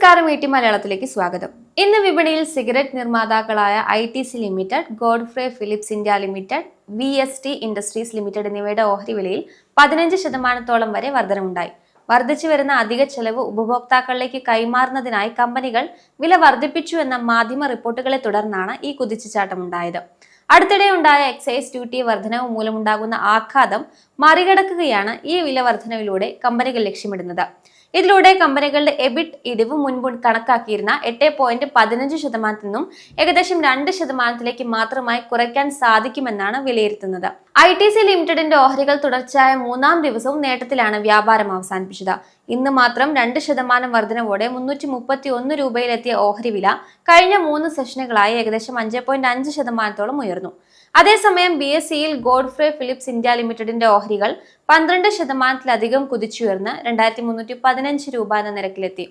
നമസ്കാരം മലയാളത്തിലേക്ക് സ്വാഗതം. ഇന്ന് വിപണിയിൽ സിഗരറ്റ് നിർമ്മാതാക്കളായ ITC limited, Godfrey Phillips India limited, VST industries limited എന്നിവയുടെ ഓഹരി വിലയിൽ 15% വരെ വർധനവുണ്ടായി. വർദ്ധിച്ചു വരുന്ന അധിക ചെലവ് ഉപഭോക്താക്കളിലേക്ക് കൈമാറുന്നതിനായി കമ്പനികൾ വില വർദ്ധിപ്പിച്ചു എന്ന മാധ്യമ റിപ്പോർട്ടുകളെ തുടർന്നാണ് ഈ കുതിച്ചുചാട്ടമുണ്ടായത്. അടുത്തിടെ ഉണ്ടായ എക്സൈസ് ഡ്യൂട്ടി വർധനവ് മൂലമുണ്ടാകുന്ന ആഘാതം മറികടക്കുകയാണ് ഈ വില വർധനവിലൂടെ കമ്പനികൾ ലക്ഷ്യമിടുന്നത്. ഇതിലൂടെ കമ്പനികളുടെ എബിറ്റ് ഇടിവ് മുൻപ് കണക്കാക്കിയിരുന്ന 8.15% നിന്നും ഏകദേശം 2% മാത്രമായി കുറയ്ക്കാൻ സാധിക്കുമെന്നാണ് വിലയിരുത്തുന്നത്. ITC ലിമിറ്റഡിന്റെ ഓഹരികൾ തുടർച്ചയായ 3-ാം ദിവസവും നേട്ടത്തിലാണ് വ്യാപാരം അവസാനിപ്പിച്ചത്. ഇന്ന് മാത്രം 2% വർധനവോടെ 331 രൂപയിലെത്തിയ ഓഹരി വില കഴിഞ്ഞ 3 സെഷനുകളായി ഏകദേശം 5.5% ഉയർന്നു. അതേസമയം BSEയിൽ ഗോഡ്ഫ്രെ ഫിലിപ്സ് ഇന്ത്യ ലിമിറ്റഡിന്റെ ഓഹരികൾ 12% കുതിച്ചുയർന്ന് 2315 രൂപ എന്ന നിരക്കിലെത്തി.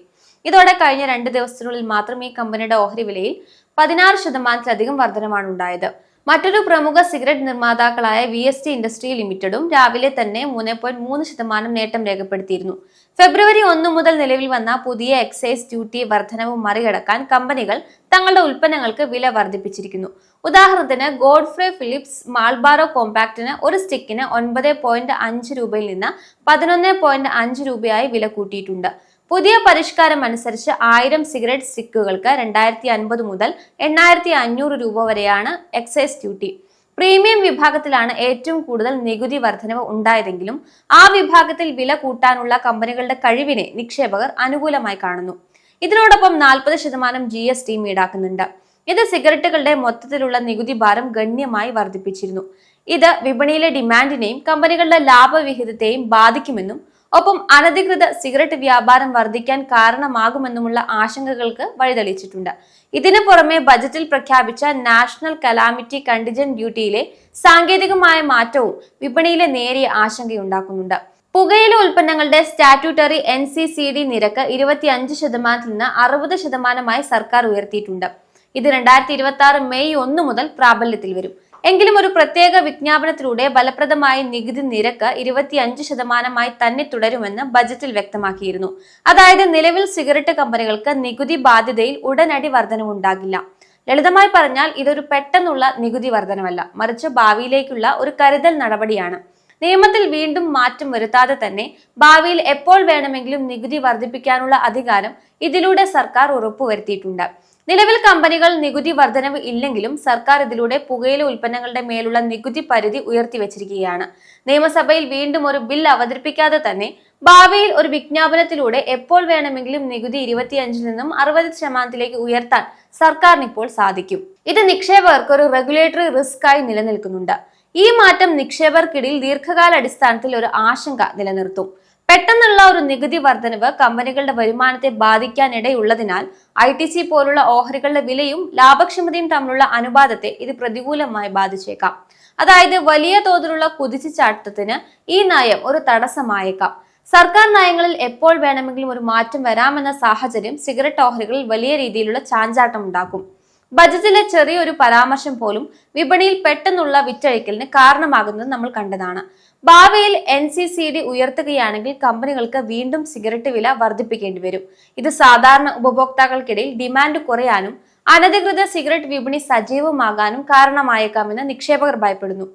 ഇതോടെ കഴിഞ്ഞ 2 ദിവസത്തിനുള്ളിൽ മാത്രം ഈ കമ്പനിയുടെ ഓഹരി വിലയിൽ 16% വർധനമാണ് ഉണ്ടായത്. മറ്റൊരു പ്രമുഖ സിഗരറ്റ് നിർമ്മാതാക്കളായ VST ഇൻഡസ്ട്രി ലിമിറ്റഡും രാവിലെ തന്നെ 3.3% നേട്ടം രേഖപ്പെടുത്തിയിരുന്നു. ഫെബ്രുവരി 1 മുതൽ നിലവിൽ വന്ന പുതിയ എക്സൈസ് ഡ്യൂട്ടി വർധനവ് മറികടക്കാൻ കമ്പനികൾ തങ്ങളുടെ ഉൽപ്പന്നങ്ങൾക്ക് വില വർദ്ധിപ്പിച്ചിരിക്കുന്നു. ഉദാഹരണത്തിന് ഗോഡ്ഫ്രെ ഫിലിപ്സ് മാൾബാറോ കോമ്പാക്ടിന് ഒരു സ്റ്റിക്കിന് 9.5 രൂപയിൽ നിന്ന് 11.5 രൂപയായി വില കൂട്ടിയിട്ടുണ്ട്. പുതിയ പരിഷ്കാരം അനുസരിച്ച് 1000 സിഗരറ്റ് സ്റ്റിക്കുകൾക്ക് 2050 മുതൽ 8500 രൂപ വരെയാണ് എക്സൈസ് ഡ്യൂട്ടി. പ്രീമിയം വിഭാഗത്തിലാണ് ഏറ്റവും കൂടുതൽ നികുതി വർധനവ് ഉണ്ടായതെങ്കിലും ആ വിഭാഗത്തിൽ വില കൂട്ടാനുള്ള കമ്പനികളുടെ കഴിവിനെ നിക്ഷേപകർ അനുകൂലമായി കാണുന്നു. ഇതിനോടൊപ്പം 40% GSTയും ഈടാക്കുന്നുണ്ട്. ഇത് സിഗരറ്റുകളുടെ മൊത്തത്തിലുള്ള നികുതി ഭാരം ഗണ്യമായി വർദ്ധിപ്പിച്ചിരുന്നു. ഇത് വിപണിയിലെ ഡിമാൻഡിനെയും കമ്പനികളുടെ ലാഭവിഹിതത്തെയും ബാധിക്കുമെന്നും ഒപ്പം അനധികൃത സിഗരറ്റ് വ്യാപാരം വർദ്ധിക്കാൻ കാരണമാകുമെന്നുമുള്ള ആശങ്കകൾക്ക് വഴിതെളിച്ചിട്ടുണ്ട്. ഇതിനു പുറമെ ബജറ്റിൽ പ്രഖ്യാപിച്ച നാഷണൽ കലാമിറ്റി കണ്ടിജന്റ് ഡ്യൂട്ടിയിലെ സാങ്കേതികമായ മാറ്റവും വിപണിയിലെ നേരിയ ആശങ്കയുണ്ടാക്കുന്നുണ്ട്. പുകയില ഉൽപ്പന്നങ്ങളുടെ സ്റ്റാറ്റ്യൂട്ടറി NCCD നിരക്ക് 25% നിന്ന് 60% സർക്കാർ ഉയർത്തിയിട്ടുണ്ട്. ഇത് 2026 മെയ് 1 മുതൽ പ്രാബല്യത്തിൽ വരും. എങ്കിലും ഒരു പ്രത്യേക വിജ്ഞാപനത്തിലൂടെ ഫലപ്രദമായ നികുതി നിരക്ക് 25% തന്നെ തുടരുമെന്ന് ബജറ്റിൽ വ്യക്തമാക്കിയിരുന്നു. അതായത് നിലവിൽ സിഗരറ്റ് കമ്പനികൾക്ക് നികുതി ബാധ്യതയിൽ ഉടനടി വർധനവുണ്ടാകില്ല. ലളിതമായി പറഞ്ഞാൽ ഇതൊരു പെട്ടെന്നുള്ള നികുതി വർധനവല്ല, മറിച്ച് ഭാവിയിലേക്കുള്ള ഒരു കരുതൽ നടപടിയാണ്. നിയമത്തിൽ വീണ്ടും മാറ്റം വരുത്താതെ തന്നെ ഭാവിയിൽ എപ്പോൾ വേണമെങ്കിലും നികുതി വർദ്ധിപ്പിക്കാനുള്ള അധികാരം ഇതിലൂടെ സർക്കാർ ഉറപ്പുവരുത്തിയിട്ടുണ്ട്. നിലവിൽ കമ്പനികൾ നികുതി വർധനവ് ഇല്ലെങ്കിലും സർക്കാർ ഇതിലൂടെ പുകയില ഉൽപ്പന്നങ്ങളുടെ മേലുള്ള നികുതി പരിധി ഉയർത്തിവച്ചിരിക്കുകയാണ്. നിയമസഭയിൽ വീണ്ടും ഒരു ബിൽ അവതരിപ്പിക്കാതെ തന്നെ ഭാവിയിൽ ഒരു വിജ്ഞാപനത്തിലൂടെ എപ്പോൾ വേണമെങ്കിലും നികുതി 25 നിന്നും 60% ഉയർത്താൻ സർക്കാരിന് ഇപ്പോൾ സാധിക്കും. ഇത് നിക്ഷേപകർക്ക് ഒരു റെഗുലേറ്ററി റിസ്ക് ആയി നിലനിൽക്കുന്നുണ്ട്. ഈ മാറ്റം നിക്ഷേപകർക്കിടയിൽ ദീർഘകാല അടിസ്ഥാനത്തിൽ ഒരു ആശങ്ക നിലനിർത്തും. പെട്ടെന്നുള്ള ഒരു നികുതി വർധനവ് കമ്പനികളുടെ വരുമാനത്തെ ബാധിക്കാനിടയുള്ളതിനാൽ ITC പോലുള്ള ഓഹരികളുടെ വിലയും ലാഭക്ഷമതയും തമ്മിലുള്ള അനുപാതത്തെ ഇത് പ്രതികൂലമായി ബാധിച്ചേക്കാം. അതായത് വലിയ തോതിലുള്ള കുതിച്ചുചാട്ടത്തിന് ഈ നയം ഒരു തടസ്സമായേക്കാം. സർക്കാർ നയങ്ങളിൽ എപ്പോൾ വേണമെങ്കിലും ഒരു മാറ്റം വരാമെന്ന സാഹചര്യം സിഗരറ്റ് ഓഹരികളിൽ വലിയ രീതിയിലുള്ള ചാഞ്ചാട്ടം ഉണ്ടാക്കും. ബജറ്റിലെ ചെറിയൊരു പരാമർശം പോലും വിപണിയിൽ പെട്ടെന്നുള്ള വിറ്റഴിക്കലിന് കാരണമാകുന്നത് നമ്മൾ കണ്ടതാണ്. ഭാവിയിൽ NCCD ഉയർത്തുകയാണെങ്കിൽ കമ്പനികൾക്ക് വീണ്ടും സിഗരറ്റ് വില വർദ്ധിപ്പിക്കേണ്ടി വരും. ഇത് സാധാരണ ഉപഭോക്താക്കൾക്കിടയിൽ ഡിമാൻഡ് കുറയാനും അനധികൃത സിഗരറ്റ് വിപണി സജീവമാകാനും കാരണമായേക്കാമെന്ന് നിക്ഷേപകർ ഭയപ്പെടുന്നു.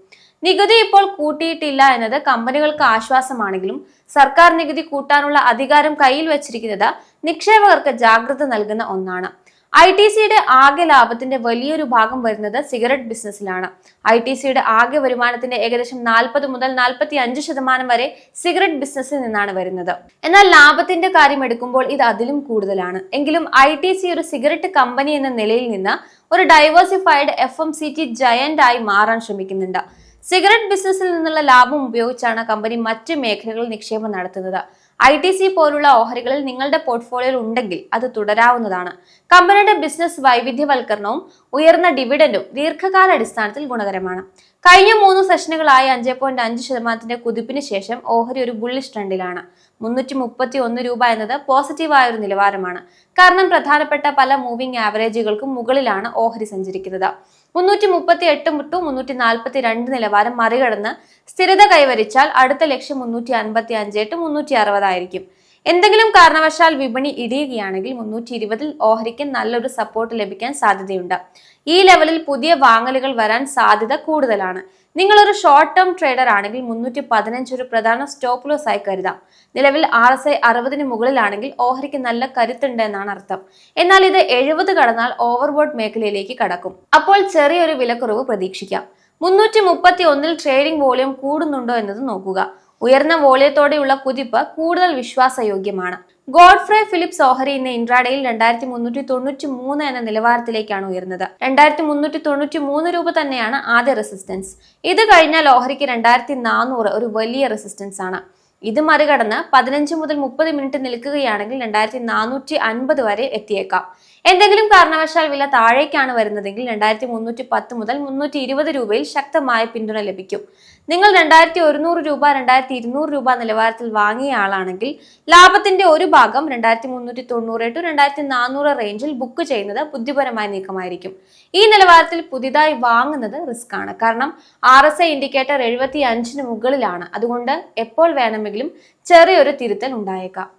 നികുതി ഇപ്പോൾ കൂട്ടിയിട്ടില്ല എന്നത് കമ്പനികൾക്ക് ആശ്വാസമാണെങ്കിലും സർക്കാർ നികുതി കൂട്ടാനുള്ള അധികാരം കയ്യിൽ വെച്ചിരിക്കുന്നത് നിക്ഷേപകർക്ക് ജാഗ്രത നൽകുന്ന ഒന്നാണ്. ITCയുടെ ആകെ ലാഭത്തിന്റെ വലിയൊരു ഭാഗം വരുന്നത് സിഗരറ്റ് ബിസിനസ്സിലാണ്. ITCയുടെ ആകെ വരുമാനത്തിന്റെ ഏകദേശം 40 മുതൽ 45% വരെ സിഗരറ്റ് ബിസിനസ്സിൽ നിന്നാണ് വരുന്നത്. എന്നാൽ ലാഭത്തിന്റെ കാര്യം എടുക്കുമ്പോൾ ഇത് അതിലും കൂടുതലാണ്. എങ്കിലും ITC ഒരു സിഗരറ്റ് കമ്പനി എന്ന നിലയിൽ നിന്ന് ഒരു ഡൈവേഴ്സിഫൈഡ് FMCG ജയന്റ് ആയി മാറാൻ ശ്രമിക്കുന്നുണ്ട്. സിഗരറ്റ് ബിസിനസ്സിൽ നിന്നുള്ള ലാഭം ഉപയോഗിച്ചാണ് കമ്പനി മറ്റ് മേഖലകളിൽ നിക്ഷേപം നടത്തുന്നത്. ITC പോലുള്ള ഓഹരികളിൽ നിങ്ങളുടെ പോർട്ട്ഫോളിയോയിൽ ഉണ്ടെങ്കിൽ അത് തുടരാവുന്നതാണ്. കമ്പനിയുടെ ബിസിനസ് വൈവിധ്യവൽക്കരണവും ഉയർന്ന ഡിവിഡൻഡും ദീർഘകാല അടിസ്ഥാനത്തിൽ ഗുണകരമാണ്. കഴിഞ്ഞ 3 സെഷനുകളായി 5.5% കുതിപ്പിന് ശേഷം ഓഹരി ഒരു ബുള്ളിഷ് ട്രെൻഡിലാണ്. 331 രൂപ എന്നത് പോസിറ്റീവായ ഒരു നിലവാരമാണ്. കാരണം പ്രധാനപ്പെട്ട പല മൂവിംഗ് ആവറേജുകൾക്കും മുകളിലാണ് ഓഹരി സഞ്ചരിക്കുന്നത്. 338 to 342 നിലവാരം മറികടന്ന് സ്ഥിരത കൈവരിച്ചാൽ അടുത്ത ലക്ഷ്യം 355 to 360 ആയിരിക്കും. എന്തെങ്കിലും കാരണവശാൽ വിപണി ഇടിയുകയാണെങ്കിൽ 320 ഓഹരിക്ക് നല്ലൊരു സപ്പോർട്ട് ലഭിക്കാൻ സാധ്യതയുണ്ട്. ഈ ലെവലിൽ പുതിയ വാങ്ങലുകൾ വരാൻ സാധ്യത കൂടുതലാണ്. നിങ്ങൾ ഒരു ഷോർട്ട് ടേം ട്രേഡർ ആണെങ്കിൽ 315 ഒരു പ്രധാന സ്റ്റോപ്പ് ലോസ് ആയി കരുതാം. നിലവിൽ RSI 60 മുകളിലാണെങ്കിൽ ഓഹരിക്ക് നല്ല കരുത്തുണ്ട് എന്നാണ് അർത്ഥം. എന്നാൽ ഇത് 70 കടന്നാൽ ഓവർബോട്ട് മേഖലയിലേക്ക് കടക്കും. അപ്പോൾ ചെറിയൊരു വിലക്കുറവ് പ്രതീക്ഷിക്കാം. 331 ട്രേഡിംഗ് വോളിയം കൂടുന്നുണ്ടോ എന്നത് നോക്കുക. ഉയർന്ന വോളിയത്തോടെയുള്ള കുതിപ്പ് കൂടുതൽ വിശ്വാസയോഗ്യമാണ്. ഗോഡ്ഫ്രെ ഫിലിപ്സ് ഓഹരി ഇന്ന് ഇൻട്രാഡേയിൽ 2393 എന്ന നിലവാരത്തിലേക്കാണ് ഉയർന്നത്. 2393 രൂപ തന്നെയാണ് ആദ്യ റെസിസ്റ്റൻസ്. ഇത് കഴിഞ്ഞാൽ ഓഹരിക്ക് 2400 ഒരു വലിയ റെസിസ്റ്റൻസ് ആണ്. ഇത് മറികടന്ന് 15 മുതൽ 30 മിനിറ്റ് നിൽക്കുകയാണെങ്കിൽ 2450 വരെ എത്തിയേക്കാം. എന്തെങ്കിലും കാരണവശാൽ വില താഴേക്കാണ് വരുന്നതെങ്കിൽ 2310 മുതൽ 320 രൂപയിൽ ശക്തമായ പിന്തുണ ലഭിക്കും. നിങ്ങൾ 2100 രൂപ 2200 രൂപ നിലവാരത്തിൽ വാങ്ങിയ ആളാണെങ്കിൽ ലാഭത്തിന്റെ ഒരു ഭാഗം 2390 ടു 2400 റേഞ്ചിൽ ബുക്ക് ചെയ്യുന്നത് ബുദ്ധിപരമായ നീക്കമായിരിക്കും. ഈ നിലവാരത്തിൽ പുതിയതായി വാങ്ങുന്നത് റിസ്ക് ആണ്. കാരണം RSI ഇൻഡിക്കേറ്റർ 75 മുകളിലാണ്. അതുകൊണ്ട് എപ്പോൾ വേണമെങ്കിലും ചെറിയൊരു തിരുത്തൽ ഉണ്ടായേക്കാം.